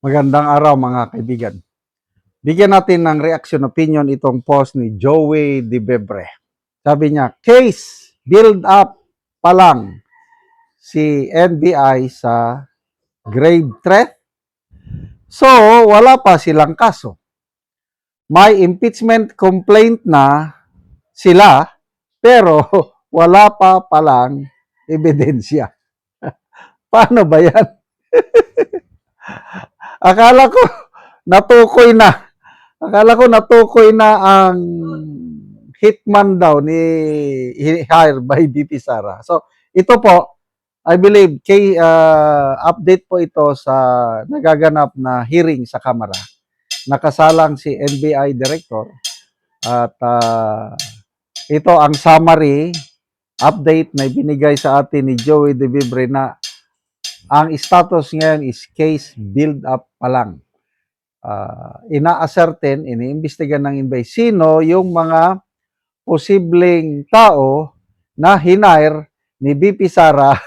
Magandang araw mga kaibigan. Bigyan natin ng reaction opinion itong post ni Joey De Bebre. Sabi niya, case build up pa lang si NBI sa grave threat. So, wala pa silang kaso. May impeachment complaint na sila pero wala pa palang ebidensya. Paano ba yan? Akala ko natukoy na. Akala ko natukoy na ang hitman daw ni hired by BP Sara. So, ito po, I believe, update po ito sa nagaganap na hearing sa Kamara. Nakasalang si NBI Director at ito ang summary update na ibinigay sa atin ni Joey De Vibre na ang status ngayon is case build up pa lang. Ina-ascertain, iniimbestigan ng NBI sino yung mga posibleng tao na hinire ni BP Sara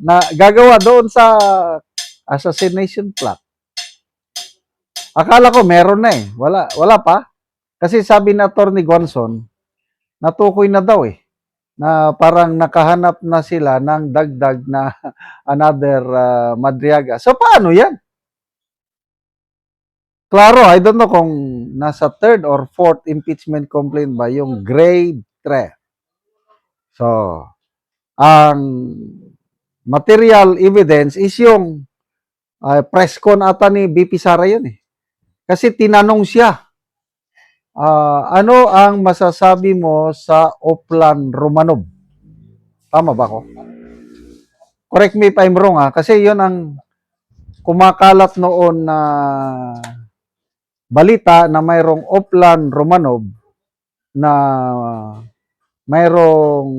na gagawa doon sa assassination plot. Akala ko meron na eh. Wala pa. Kasi sabi na Atty. Gonson, natukoy na daw eh. Na parang nakahanap na sila ng dagdag na another Madriaga. So paano yan? Klaro, I don't know kung nasa third or fourth impeachment complaint ba yung grave threat. So, ang material evidence is yung press con ata ni BP Sara yun eh. Kasi tinanong siya, ano ang masasabi mo sa Oplan Romanov? Tama ba ko? Correct me if I'm wrong ha, kasi yun ang kumakalat noon na balita na mayroong Oplan Romanov na mayroong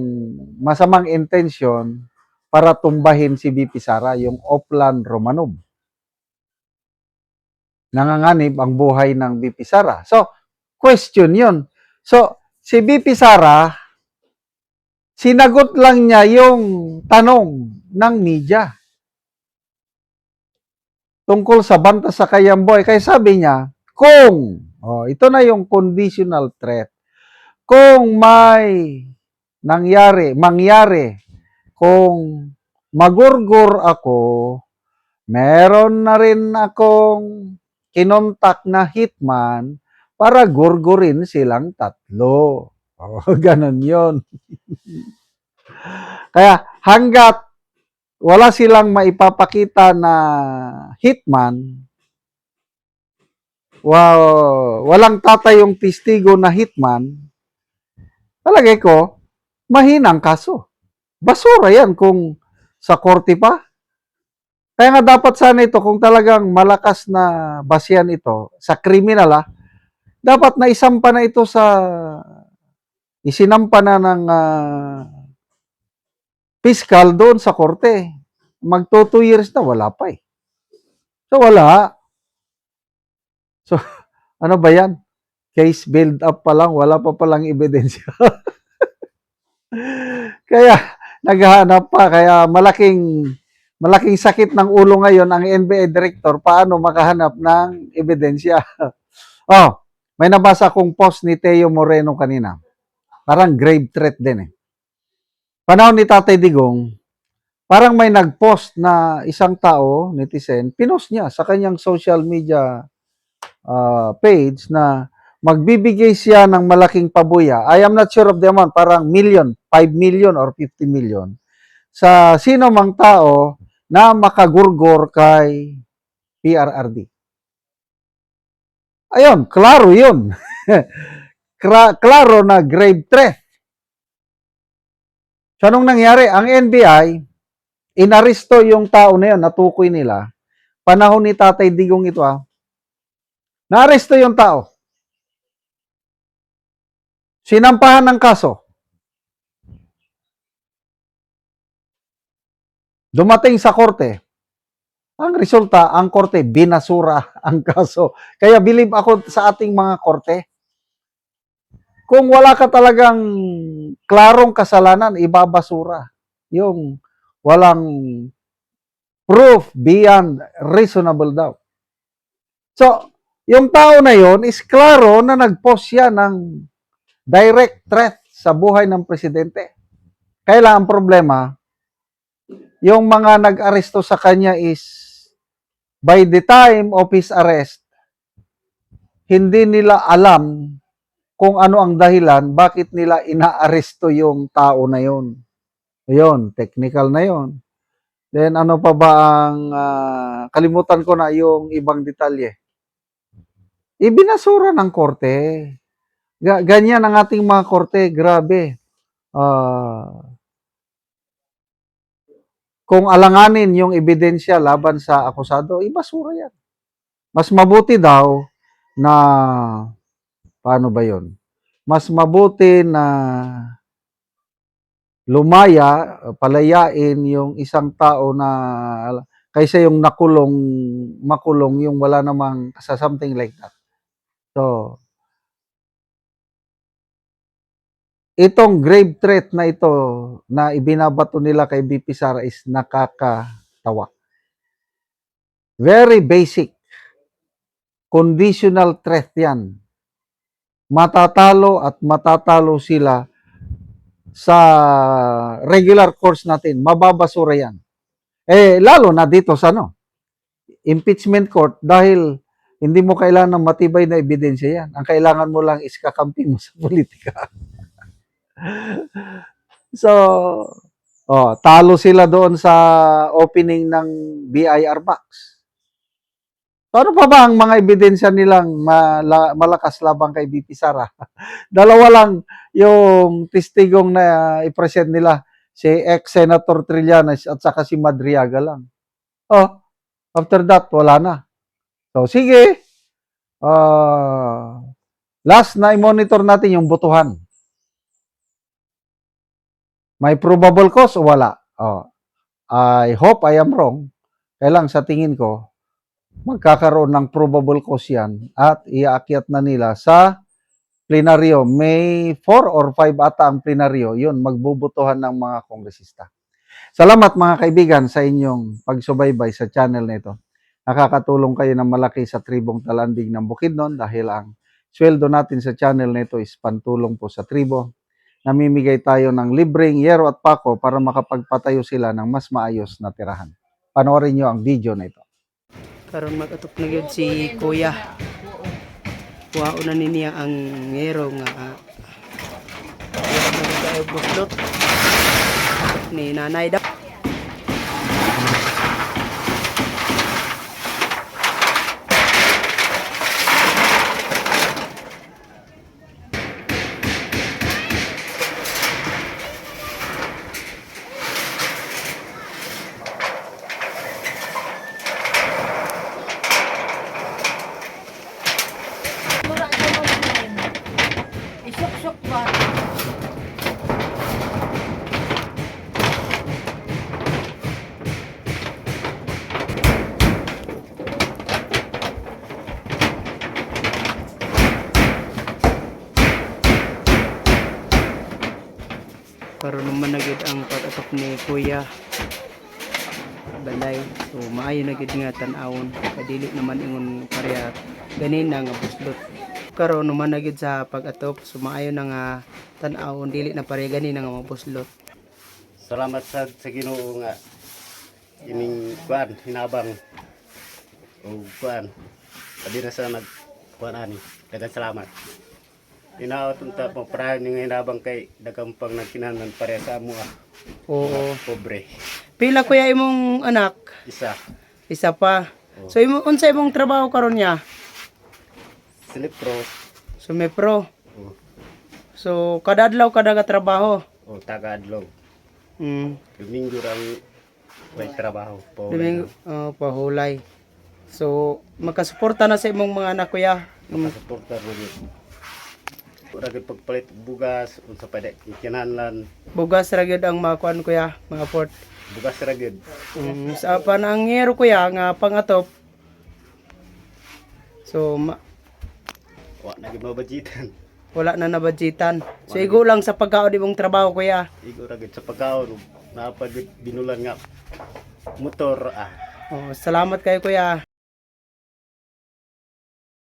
masamang intensyon para tumbahin si BP Sara, yung Oplan Romanov. Nanganganib ang buhay ng BP Sara. So, question yun. So, si BP Sara, sinagot lang niya yung tanong ng media tungkol sa banta sa Kayamboy. Kaya sabi niya, ito na yung conditional threat. Kung may mangyari, kung magurgur ako, meron na rin akong kinontak na hitman para gurgurin silang tatlo. Ganon yon. Kaya hanggat wala silang maipapakita na hitman, walang tatayong testigo na hitman, palagay ko, mahinang kaso. Basura yan kung sa korte pa. Kaya nga dapat sana ito, kung talagang malakas na basyan ito, sa kriminal dapat na isampa na ito isinampa na ng piskal doon sa korte. Magto 2 years na, wala pa eh. So wala. So, ano ba yan? Case build up pa lang, wala pa palang ebidensya. Kaya, naghahanap pa. Kaya malaking sakit ng ulo ngayon ang NBI director paano makahanap ng ebidensya. May nabasa akong post ni Teo Moreno kanina. Parang grave threat din eh. Panahon ni Tatay Digong, parang may nag-post na isang tao, netizen, pinost niya sa kanyang social media page na magbibigay siya ng malaking pabuya. I am not sure of the amount, parang 5 million or 50 million sa sino mang tao na makagurgor kay PRRD. Ayun, klaro yun. Klaro na grave threat. So, anong nangyari? Ang NBI, inaresto yung tao na yun, natukoy nila. Panahon ni Tatay Digong ito naaresto yung tao. Sinampahan ng kaso. Dumating sa korte. Ang resulta, ang korte, binasura ang kaso. Kaya believe ako sa ating mga korte, kung wala ka talagang klarong kasalanan, ibabasura. Yung walang Proof beyond reasonable doubt. So, yung tao na yon is klaro na nag-post siya ng direct threat sa buhay ng presidente. Kaya ang problema, yung mga nag-aresto sa kanya is by the time of his arrest, hindi nila alam kung ano ang dahilan bakit nila inaaresto yung tao na yon. Ayun, technical na yon. Then ano pa ba ang kalimutan ko na yung ibang detalye. Ibinasura ng korte. Ganyan ang ating mga korte, grabe. Kung alanganin yung ebidensya laban sa akusado, ibasura yan. Mas mabuti daw na, paano ba yon? Mas mabuti na lumaya, palayain yung isang tao na kaysa yung makulong yung wala namang sa something like that. So, itong grave threat na ito na ibinabato nila kay BP Sara is nakakatawa. Very basic. Conditional threat yan. Matatalo at matatalo sila sa regular course natin. Mababasura yan. Lalo na dito sa impeachment court dahil hindi mo kailangan ng matibay na ebidensya yan. Ang kailangan mo lang is kakampi mo sa politika. So, talo sila doon sa opening ng BIR box. Ano pa ba ang mga ebidensya nilang malakas labang kay BP Sara? Dalawa lang yung testigong na i-present nila, si ex-Senator Trillanes at saka si Madriaga lang. After that, wala na. So, sige. Last na i-monitor natin yung botohan. May probable cause o wala? I hope I am wrong. Kailang sa tingin ko, magkakaroon ng probable cause yan at iaakyat na nila sa plenaryo. May 4 or 5 ata ang plenaryo. Yun, magbubutuhan ng mga kongresista. Salamat mga kaibigan sa inyong pagsubaybay sa channel na ito. Nakakatulong kayo ng malaki sa tribong Talandig ng Bukidnon dahil ang sweldo natin sa channel na ito is pantulong po sa tribo. Namimigay tayo ng libreng yero at pako para makapagpatayo sila ng mas maayos na tirahan. Panoorin nyo ang video na ito. Karon mag-atok na gyud si Kuya. Kuhaon na niya ang yero nga tayo buslot ni nanay daw. Isok-sok ba? Karon naman na gyud ang pag-atok ni Kuya. Balay. So maayo na gyud nga tan-awon. Kadili naman ingon pareha ganina nga buslot. Karon naman na gyud sa pag-atop. So maayo na nga tan-awon dili na pareha ganina nga mabuslot. Salamat sa Ginoo nga ining kuan hinabang o kuan padi na sa nagkuan ani daghang salamat. Inaot unta mo para ning hinabang kay daghang pang nagkinahanglan pareha sa amo Oo. pobre. Pila kuya imong anak? Isa Isa pa. So unsa imong trabaho karon niya? silipro Sumepro. o, So kada adlaw kada ka trabaho. o taga adlaw. Domingo ang may trabaho po. Domingo pahulay. So makasuporta na sa imong mga anak kuya. Suporta mo yun. Ura gyud pagpalit og bugas unsa pa di kinahanglan Bugas ra gyud ang mga kuan kuya, mga port. bugas ra gyud. Sa panangyero kuya nga pangatop. So Wa na gyud mabajitan. Wala na nabadjitan. So igo lang sa pagkaon imong trabaho kuya. Igo ra gid sa pagkaon napagid binulan nga motor Oh, salamat kayo kuya.